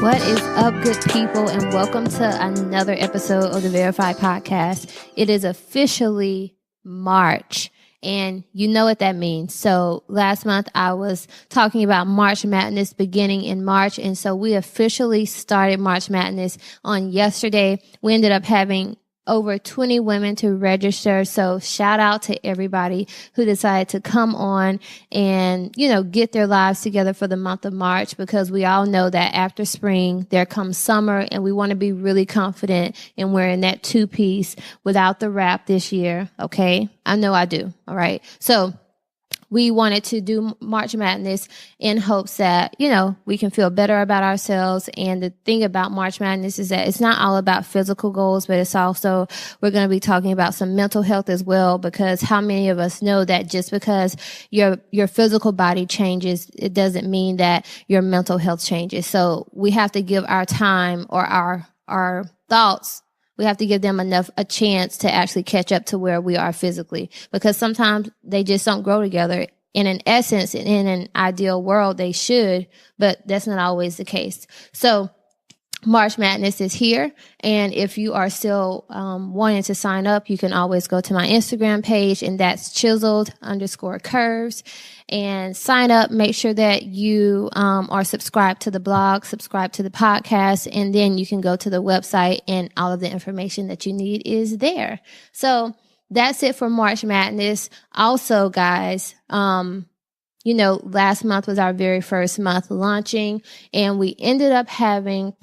What is up, good people, and welcome to another episode of the Verified Podcast. It is officially March, and you know what that means. So last month I was talking about March Madness beginning in March, and so we officially started March Madness on yesterday. We ended up having over 20 women to register. So shout out to everybody who decided to come on and, get their lives together for the month of March, because we all know that after spring, there comes summer, and we want to be really confident in wearing that two-piece without the wrap this year. Okay. I know I do. All right. So we wanted to do March Madness in hopes that, we can feel better about ourselves. And the thing about March Madness is that it's not all about physical goals, but it's also, we're going to be talking about some mental health as well, because how many of us know that just because your physical body changes, it doesn't mean that your mental health changes. So we have to give our time, or our thoughts, we have to give them a chance to actually catch up to where we are physically, because sometimes they just don't grow together. And in essence, in an ideal world, they should, but that's not always the case. So March Madness is here. And if you are still wanting to sign up, you can always go to my Instagram page, and that's chiseled_curves, and sign up. Make sure that you are subscribed to the blog, subscribe to the podcast, and then you can go to the website, and all of the information that you need is there. So that's it for March Madness. Also, guys, last month was our very first month launching, and we ended up having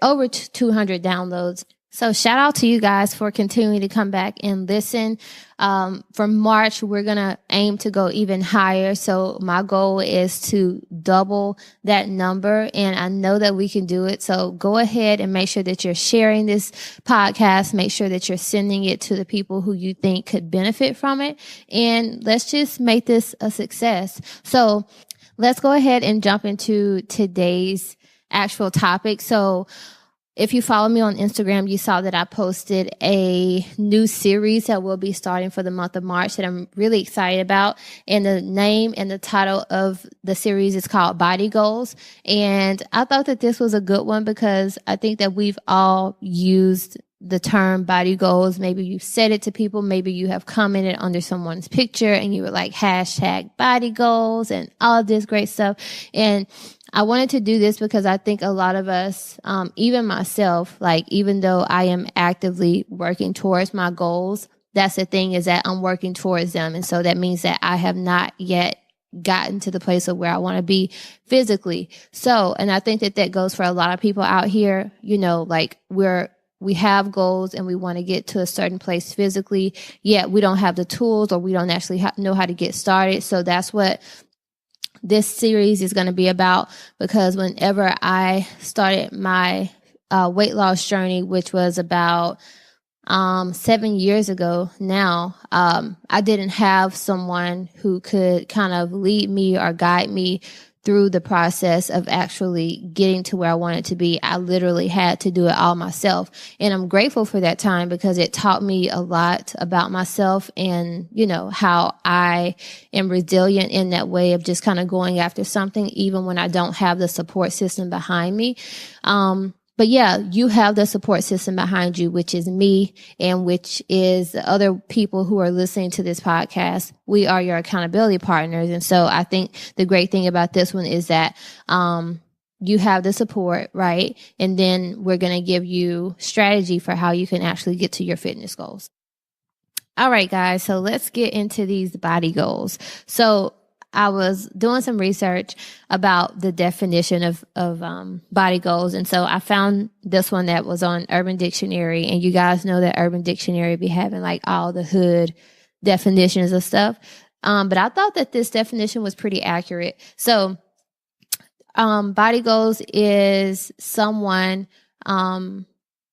over 200 downloads. So shout out to you guys for continuing to come back and listen. For March, we're going to aim to go even higher. So my goal is to double that number, and I know that we can do it. So go ahead and make sure that you're sharing this podcast. Make sure that you're sending it to the people who you think could benefit from it. And let's just make this a success. So let's go ahead and jump into today's actual topic. So if you follow me on Instagram, you saw that I posted a new series that will be starting for the month of March that I'm really excited about. And the name and the title of the series is called BodyGoals. And I thought that this was a good one, because I think that we've all used the term body goals. Maybe you've said it to people. Maybe you have commented under someone's picture and you were like, #BodyGoals and all of this great stuff. And I wanted to do this because I think a lot of us, even myself, even though I am actively working towards my goals, that's the thing, is that I'm working towards them. And so that means that I have not yet gotten to the place of where I want to be physically. So, and I think that goes for a lot of people out here, we have goals and we want to get to a certain place physically, yet we don't have the tools, or we don't actually know how to get started. So that's what this series is going to be about, because whenever I started my weight loss journey, which was about 7 years ago now, I didn't have someone who could kind of lead me or guide me through the process of actually getting to where I wanted to be. I literally had to do it all myself. And I'm grateful for that time, because it taught me a lot about myself and, how I am resilient in that way of just kind of going after something, even when I don't have the support system behind me. But yeah, you have the support system behind you, which is me, and which is the other people who are listening to this podcast. We are your accountability partners. And so I think the great thing about this one is that you have the support, right? And then we're going to give you strategy for how you can actually get to your fitness goals. All right, guys. So let's get into these body goals. So I was doing some research about the definition of body goals. And so I found this one that was on Urban Dictionary. And you guys know that Urban Dictionary be having all the hood definitions of stuff. But I thought that this definition was pretty accurate. So body goals is someone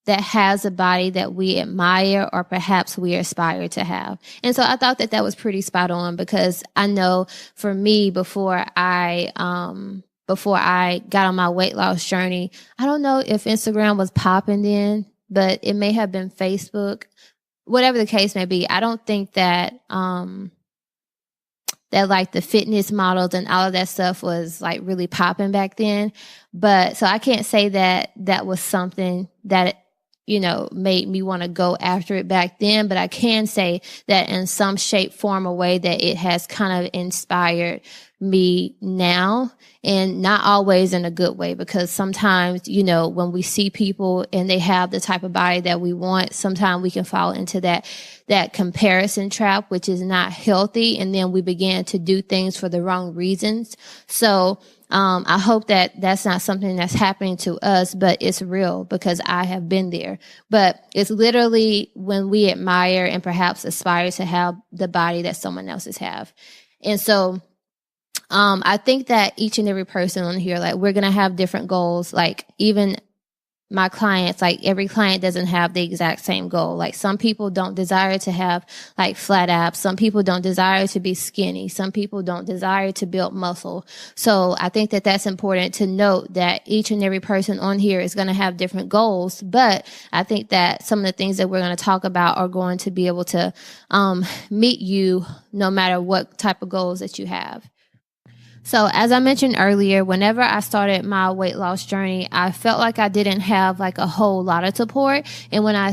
that has a body that we admire or perhaps we aspire to have. And so I thought that was pretty spot on, because I know for me, before I got on my weight loss journey, I don't know if Instagram was popping then, but it may have been Facebook, whatever the case may be. I don't think that that like the fitness models and all of that stuff was like really popping back then. But so I can't say that that was something that, you know, made me want to go after it back then. But I can say that in some shape, form, or way that it has kind of inspired me now, and not always in a good way, because sometimes, you know, when we see people and they have the type of body that we want, sometimes we can fall into that comparison trap, which is not healthy. And then we begin to do things for the wrong reasons. So I hope that that's not something that's happening to us, but it's real, because I have been there. But it's literally when we admire and perhaps aspire to have the body that someone else's have. And so I think that each and every person on here, like, we're going to have different goals. Like, even my clients, like, every client doesn't have the exact same goal. Like, some people don't desire to have like flat abs. Some people don't desire to be skinny. Some people don't desire to build muscle. So I think that that's important to note, that each and every person on here is going to have different goals. But I think that some of the things that we're going to talk about are going to be able to meet you no matter what type of goals that you have. So as I mentioned earlier, whenever I started my weight loss journey, I felt like I didn't have like a whole lot of support. And when I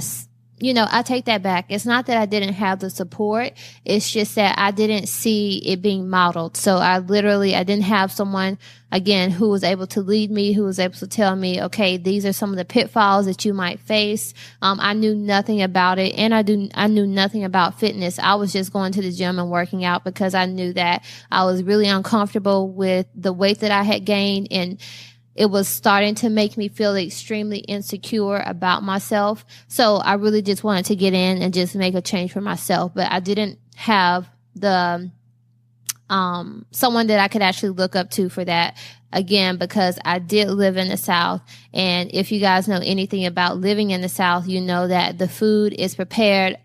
take that back. It's not that I didn't have the support. It's just that I didn't see it being modeled. So I didn't have someone, again, who was able to lead me, who was able to tell me, okay, these are some of the pitfalls that you might face. I knew nothing about it. And I knew nothing about fitness. I was just going to the gym and working out because I knew that I was really uncomfortable with the weight that I had gained, and it was starting to make me feel extremely insecure about myself. So I really just wanted to get in and just make a change for myself. But I didn't have the someone that I could actually look up to for that. Again, because I did live in the South. And if you guys know anything about living in the South, you know that the food is prepared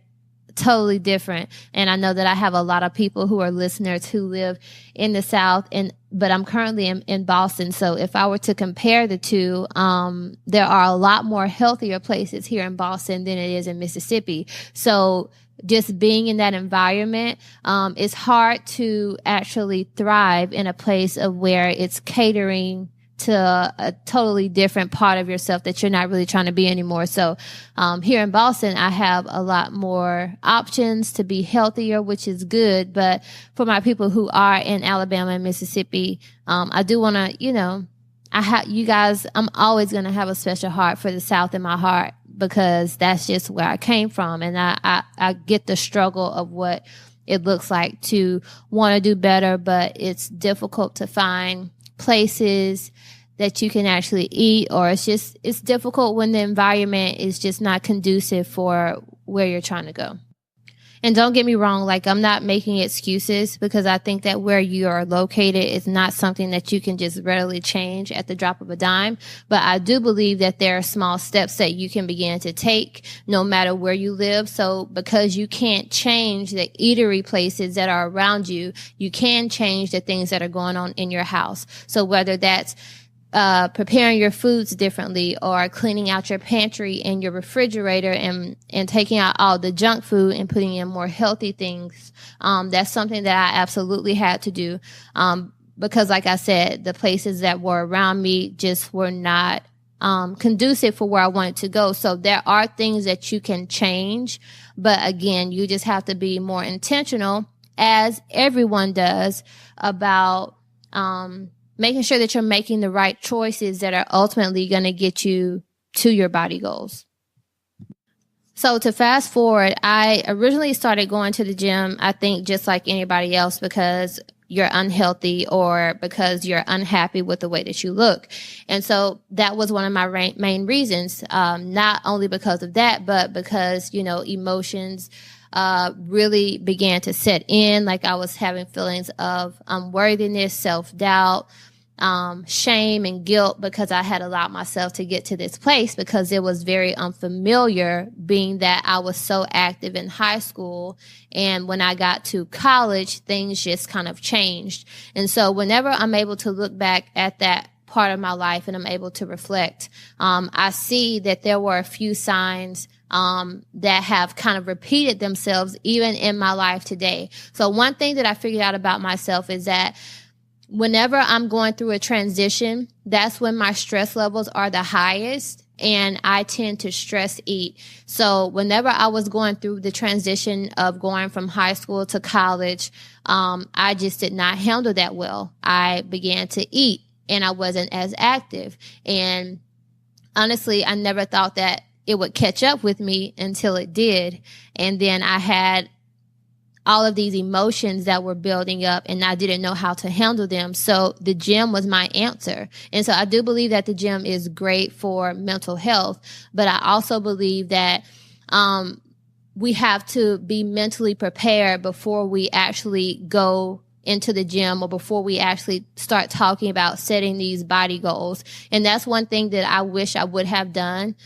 totally different. And I know that I have a lot of people who are listeners who live in the South, but I'm currently in Boston. So if I were to compare the two, there are a lot more healthier places here in Boston than it is in Mississippi. So just being in that environment, it's hard to actually thrive in a place of where it's catering to a totally different part of yourself that you're not really trying to be anymore. So here in Boston, I have a lot more options to be healthier, which is good. But for my people who are in Alabama and Mississippi, I do want to, I'm always going to have a special heart for the South in my heart, because that's just where I came from. And I get the struggle of what it looks like to want to do better, but it's difficult to find places that you can actually eat, or it's difficult when the environment is just not conducive for where you're trying to go. And don't get me wrong, like, I'm not making excuses, because I think that where you are located is not something that you can just readily change at the drop of a dime. But I do believe that there are small steps that you can begin to take no matter where you live. So because you can't change the eatery places that are around you, you can change the things that are going on in your house. So whether that's preparing your foods differently, or cleaning out your pantry and your refrigerator and taking out all the junk food and putting in more healthy things. That's something that I absolutely had to do. Because like I said, the places that were around me just were not conducive for where I wanted to go. So there are things that you can change, but again, you just have to be more intentional, as everyone does, about making sure that you're making the right choices that are ultimately going to get you to your body goals. So to fast forward, I originally started going to the gym, I think just like anybody else, because you're unhealthy or because you're unhappy with the way that you look. And so that was one of my main reasons, not only because of that, but because, emotions really began to set in. Like, I was having feelings of unworthiness, self-doubt, shame and guilt, because I had allowed myself to get to this place, because it was very unfamiliar, being that I was so active in high school. And when I got to college, things just kind of changed. And so whenever I'm able to look back at that part of my life and I'm able to reflect, I see that there were a few signs that have kind of repeated themselves even in my life today. So one thing that I figured out about myself is that whenever I'm going through a transition, that's when my stress levels are the highest, and I tend to stress eat. So whenever I was going through the transition of going from high school to college, I just did not handle that well. I began to eat and I wasn't as active. And honestly, I never thought that it would catch up with me until it did. And then I had all of these emotions that were building up and I didn't know how to handle them. So the gym was my answer. And so I do believe that the gym is great for mental health, but I also believe that we have to be mentally prepared before we actually go into the gym or before we actually start talking about setting these body goals. And that's one thing that I wish I would have done.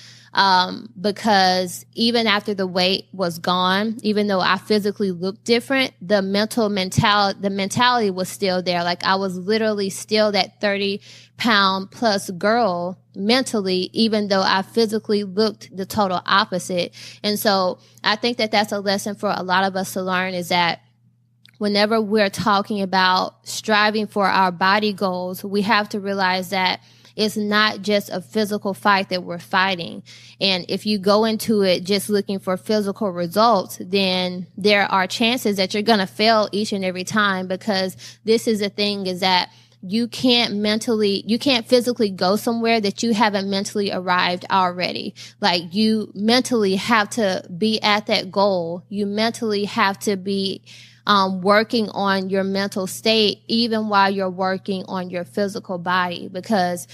Because even after the weight was gone, even though I physically looked different, the mentality was still there. Like I was literally still that 30-pound plus girl mentally, even though I physically looked the total opposite. And so I think that that's a lesson for a lot of us to learn, is that whenever we're talking about striving for our body goals, we have to realize that it's not just a physical fight that we're fighting. And if you go into it just looking for physical results, then there are chances that you're going to fail each and every time, because this is the thing, is that you can't physically go somewhere that you haven't mentally arrived already. Like you mentally have to be at that goal. You mentally have to be working on your mental state, even while you're working on your physical body, because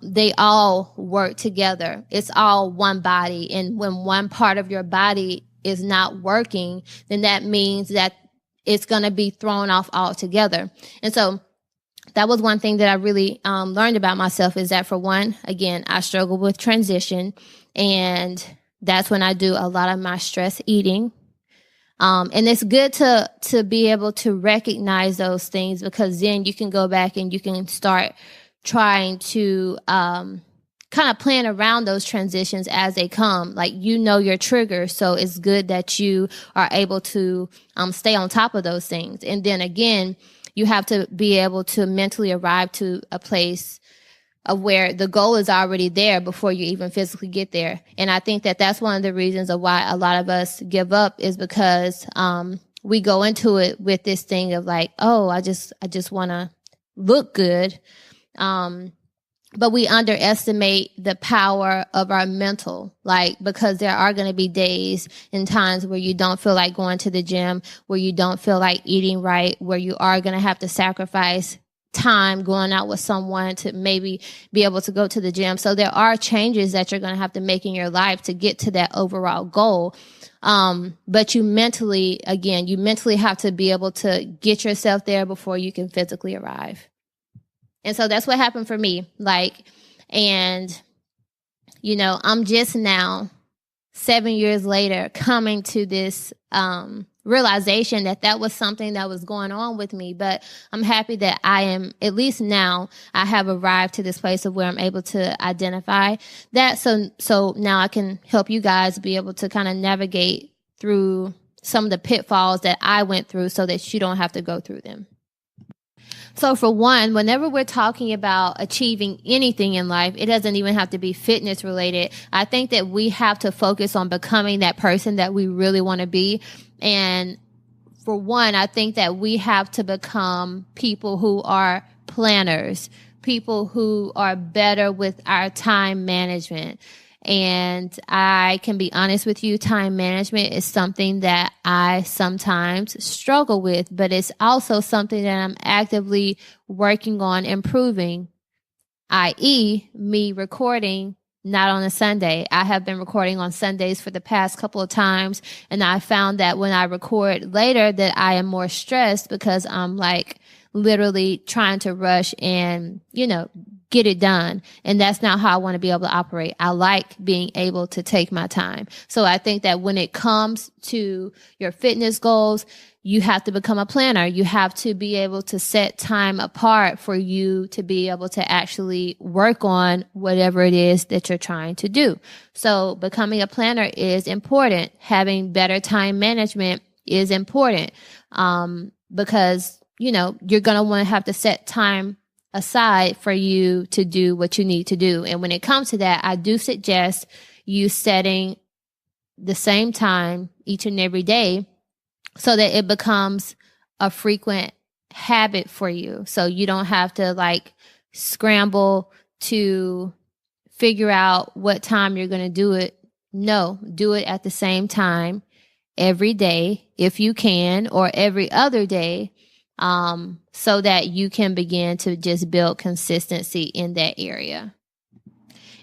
they all work together. It's all one body. And when one part of your body is not working, then that means that it's going to be thrown off altogether. And so that was one thing that I really learned about myself, is that, for one, again, I struggle with transition, and that's when I do a lot of my stress eating. And it's good to be able to recognize those things, because then you can go back and you can start trying to kind of plan around those transitions as they come. Like, you know your triggers, so it's good that you are able to stay on top of those things. And then again, you have to be able to mentally arrive to a place of where the goal is already there before you even physically get there. And I think that that's one of the reasons of why a lot of us give up, is because we go into it with this thing of like, oh, I just want to look good. But we underestimate the power of our mental, like, because there are going to be days and times where you don't feel like going to the gym, where you don't feel like eating right, where you are going to have to sacrifice time going out with someone to maybe be able to go to the gym. So there are changes that you're going to have to make in your life to get to that overall goal. But you mentally have to be able to get yourself there before you can physically arrive. And so that's what happened for me. And I'm just now 7 years later coming to this, realization that was something that was going on with me. But I'm happy that I am, at least now, I have arrived to this place of where I'm able to identify that. So now I can help you guys be able to kind of navigate through some of the pitfalls that I went through, so that you don't have to go through them. So for one, whenever we're talking about achieving anything in life, it doesn't even have to be fitness related. I think that we have to focus on becoming that person that we really want to be. And for one, I think that we have to become people who are planners, people who are better with our time management. And I can be honest with you, time management is something that I sometimes struggle with, but it's also something that I'm actively working on improving, i.e. me recording not on a Sunday. I have been recording on Sundays for the past couple of times, and I found that when I record later that I am more stressed, because I'm like literally trying to rush and, get it done. And that's not how I want to be able to operate. I like being able to take my time. So I think that when it comes to your fitness goals, you have to become a planner. You have to be able to set time apart for you to be able to actually work on whatever it is that you're trying to do. So becoming a planner is important. Having better time management is important, because, you know, you're going to want to have to set time aside for you to do what you need to do. And when it comes to that, I do suggest you setting the same time each and every day, so that it becomes a frequent habit for you. So you don't have to like scramble to figure out what time you're going to do it. No, do it at the same time every day if you can, or every other day, so that you can begin to just build consistency in that area.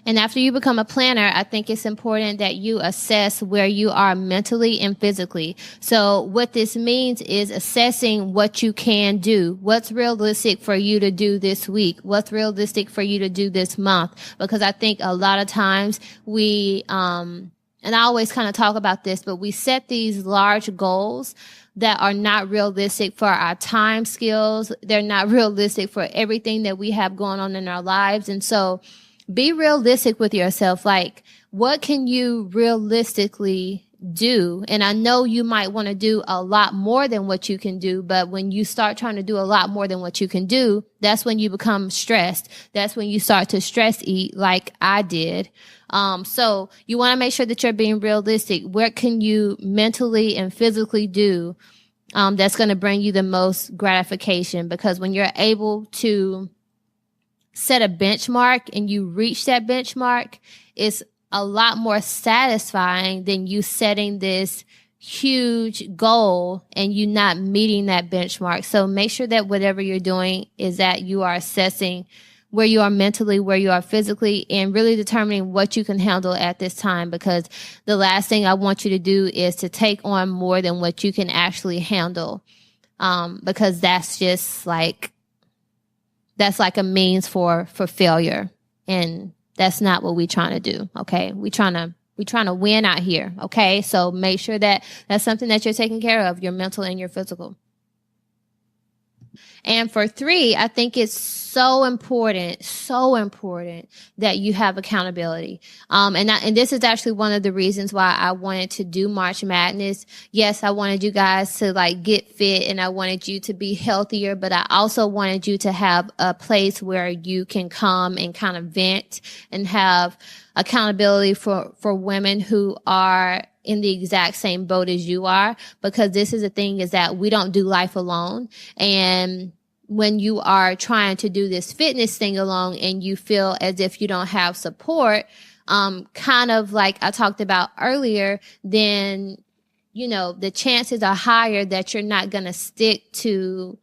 And after you become a planner, I think it's important that you assess where you are mentally and physically. So what this means is assessing what you can do. What's realistic for you to do this week? What's realistic for you to do this month? Because I think a lot of times we, and I always kind of talk about this, but we set these large goals that are not realistic for our time skills. They're not realistic for everything that we have going on in our lives. And so be realistic with yourself. Like, what can you realistically do? And I know you might want to do a lot more than what you can do, but when you start trying to do a lot more than what you can do, that's when you become stressed. That's when you start to stress eat, like I did. So you want to make sure that you're being realistic. What can you mentally and physically do that's going to bring you the most gratification? Because when you're able to set a benchmark and you reach that benchmark, it's a lot more satisfying than you setting this huge goal and you not meeting that benchmark. So make sure that whatever you're doing is that you are assessing where you are mentally, where you are physically, and really determining what you can handle at this time. Because the last thing I want you to do is to take on more than what you can actually handle. Because that's just like, that's like a means for failure. And that's not what we're trying to do. Okay. We're trying to win out here. Okay. So make sure that that's something that you're taking care of, your mental and your physical. And for 3, I think it's so important that you have accountability. And this is actually one of the reasons why I wanted to do March Madness. Yes, I wanted you guys to like get fit and I wanted you to be healthier, but I also wanted you to have a place where you can come and kind of vent and have accountability for women who are in the exact same boat as you are, because this is the thing, is that we don't do life alone. And when you are trying to do this fitness thing alone and you feel as if you don't have support, kind of like I talked about earlier, then, you know, the chances are higher that you're not going to stick to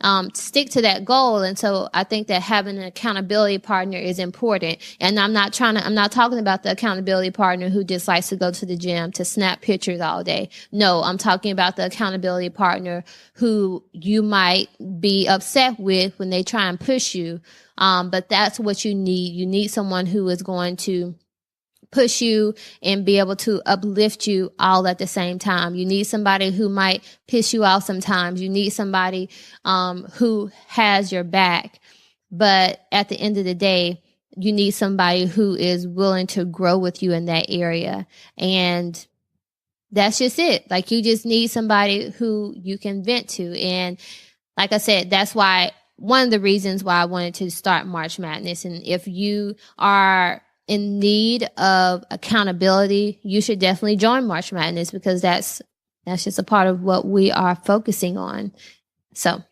that goal. And so I think that having an accountability partner is important. And I'm not talking about the accountability partner who just likes to go to the gym to snap pictures all day. No, I'm talking about the accountability partner who you might be upset with when they try and push you. But that's what you need. You need someone who is going to push you and be able to uplift you all at the same time. You need somebody who might piss you off sometimes. You need somebody who has your back. But at the end of the day, you need somebody who is willing to grow with you in that area. And that's just it. Like, you just need somebody who you can vent to. And like I said, that's why one of the reasons why I wanted to start March Madness. And if you are in need of accountability, you should definitely join March Madness, because that's just a part of what we are focusing on. So,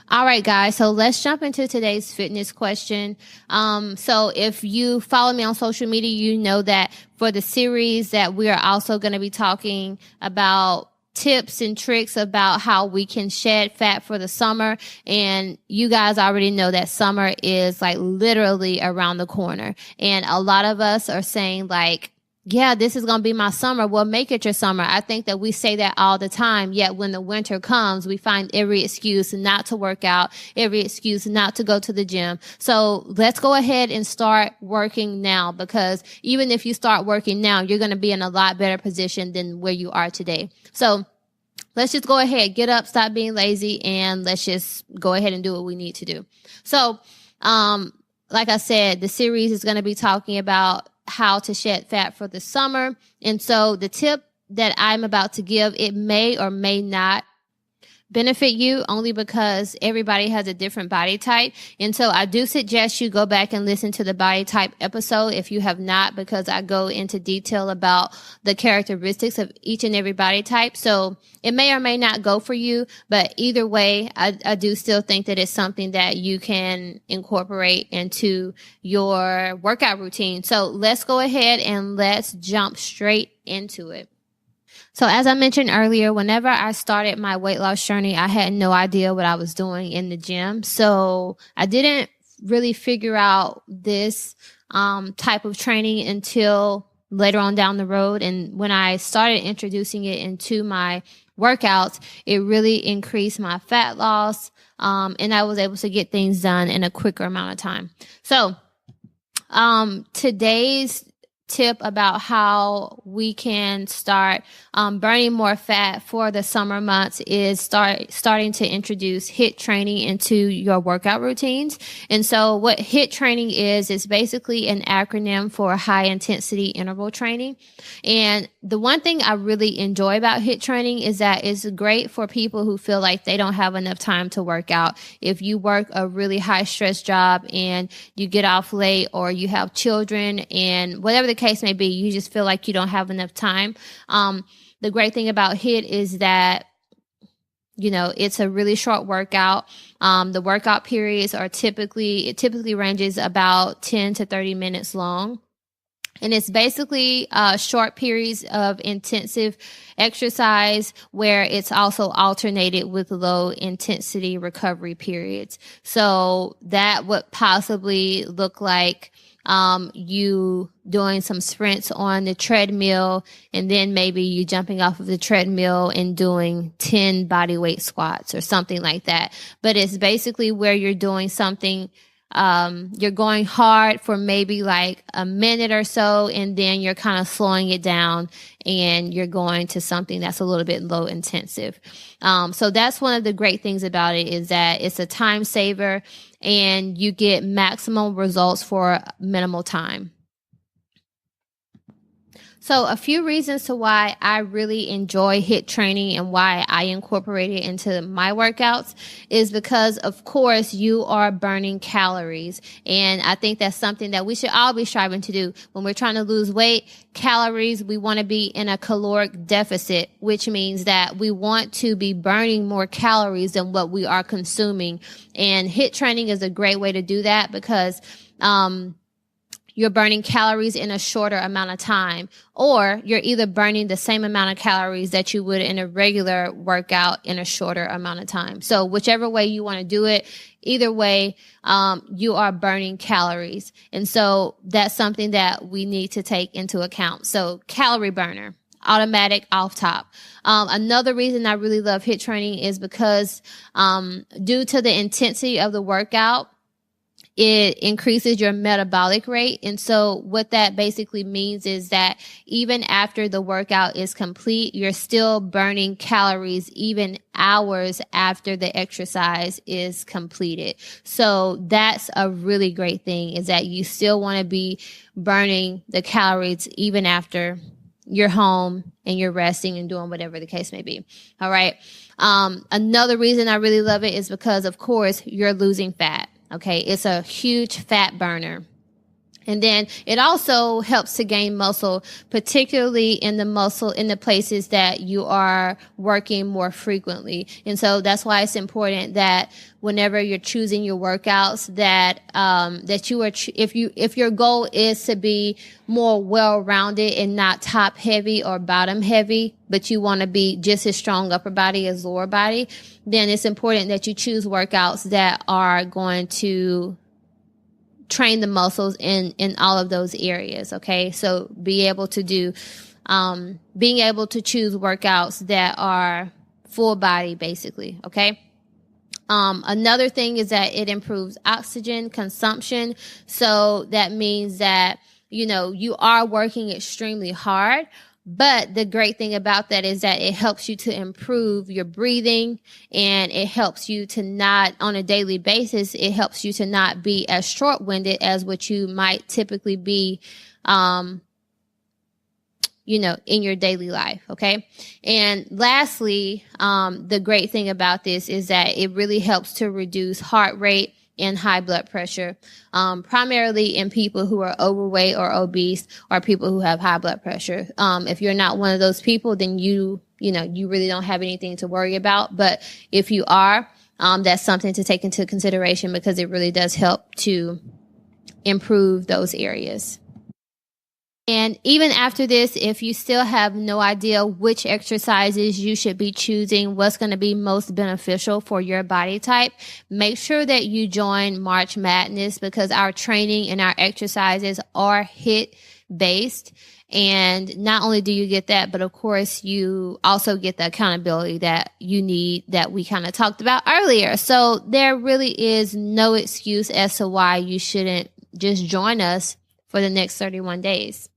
all right, guys. So let's jump into today's fitness question. So if you follow me on social media, you know that for the series that we are also going to be talking about tips and tricks about how we can shed fat for the summer. And you guys already know that summer is like literally around the corner. And a lot of us are saying like, yeah, this is going to be my summer. Well, make it your summer. I think that we say that all the time. Yet when the winter comes, we find every excuse not to work out, every excuse not to go to the gym. So let's go ahead and start working now, because even if you start working now, you're going to be in a lot better position than where you are today. So let's just go ahead, get up, stop being lazy, and let's just go ahead and do what we need to do. So, like I said, the series is going to be talking about how to shed fat for the summer. And so the tip that I'm about to give, it may or may not benefit you, only because everybody has a different body type. And so I do suggest you go back and listen to the body type episode if you have not, because I go into detail about the characteristics of each and every body type. So it may or may not go for you, but either way, I do still think that it's something that you can incorporate into your workout routine. So let's go ahead and let's jump straight into it. So as I mentioned earlier, whenever I started my weight loss journey, I had no idea what I was doing in the gym. So I didn't really figure out this type of training until later on down the road. And when I started introducing it into my workouts, it really increased my fat loss. And I was able to get things done in a quicker amount of time. So today's tip about how we can start burning more fat for the summer months is starting to introduce HIIT training into your workout routines. And so what HIIT training is basically an acronym for high intensity interval training. And the one thing I really enjoy about HIIT training is that it's great for people who feel like they don't have enough time to work out. If you work a really high stress job and you get off late, or you have children, and whatever the case may be, you just feel like you don't have enough time. The great thing about HIIT is that, you know, it's a really short workout. The workout periods are typically ranges about 10 to 30 minutes long. And it's basically short periods of intensive exercise where it's also alternated with low intensity recovery periods. So that would possibly look like you doing some sprints on the treadmill, and then maybe you jumping off of the treadmill and doing 10 body weight squats or something like that. But it's basically where you're doing something, you're going hard for maybe like a minute or so, and then you're kind of slowing it down and you're going to something that's a little bit low intensive. So that's one of the great things about it, is that it's a time saver and you get maximum results for minimal time. So a few reasons to why I really enjoy HIIT training and why I incorporate it into my workouts is because, of course, you are burning calories. And I think that's something that we should all be striving to do. When we're trying to lose weight, calories, we want to be in a caloric deficit, which means that we want to be burning more calories than what we are consuming. And HIIT training is a great way to do that, because you're burning calories in a shorter amount of time, or you're either burning the same amount of calories that you would in a regular workout in a shorter amount of time. So whichever way you want to do it, either way, you are burning calories. And so that's something that we need to take into account. So calorie burner, automatic off top. Another reason I really love HIIT training is because due to the intensity of the workout, it increases your metabolic rate. And so what that basically means is that even after the workout is complete, you're still burning calories even hours after the exercise is completed. So that's a really great thing, is that you still want to be burning the calories even after you're home and you're resting and doing whatever the case may be. All right. Another reason I really love it is because, of course, you're losing fat. Okay, it's a huge fat burner. And then it also helps to gain muscle, particularly in the places that you are working more frequently. And so that's why it's important that whenever you're choosing your workouts, that you are, if your goal is to be more well-rounded and not top heavy or bottom heavy, but you want to be just as strong upper body as lower body, then it's important that you choose workouts that are going to train the muscles in all of those areas. Okay. So being able to choose workouts that are full body, basically. Okay. Another thing is that it improves oxygen consumption. So that means that, you are working extremely hard. But the great thing about that is that it helps you to improve your breathing, and it helps you to not, on a daily basis, it helps you to not be as short-winded as what you might typically be, in your daily life. Okay. And lastly, the great thing about this is that it really helps to reduce heart rate and high blood pressure, primarily in people who are overweight or obese, or people who have high blood pressure. If you're not one of those people, then you really don't have anything to worry about. But if you are, that's something to take into consideration, because it really does help to improve those areas. And even after this, if you still have no idea which exercises you should be choosing, what's going to be most beneficial for your body type, make sure that you join March Madness, because our training and our exercises are HIIT based. And not only do you get that, but of course you also get the accountability that you need, that we kind of talked about earlier. So there really is no excuse as to why you shouldn't just join us for the next 31 days.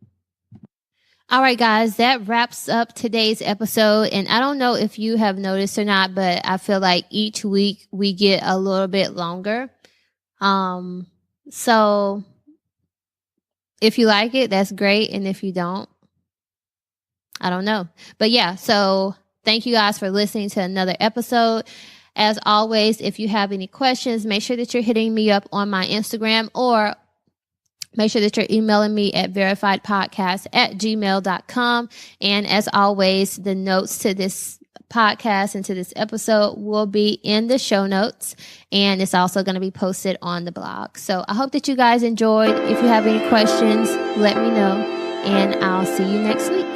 All right, guys, that wraps up today's episode. And I don't know if you have noticed or not, but I feel like each week we get a little bit longer. So if you like it, that's great. And if you don't, I don't know. But yeah, so thank you guys for listening to another episode. As always, if you have any questions, make sure that you're hitting me up on my Instagram, or make sure that you're emailing me at verifiedpodcast@gmail.com. And as always, the notes to this podcast and to this episode will be in the show notes, and it's also going to be posted on the blog. So I hope that you guys enjoyed. If you have any questions, let me know, and I'll see you next week.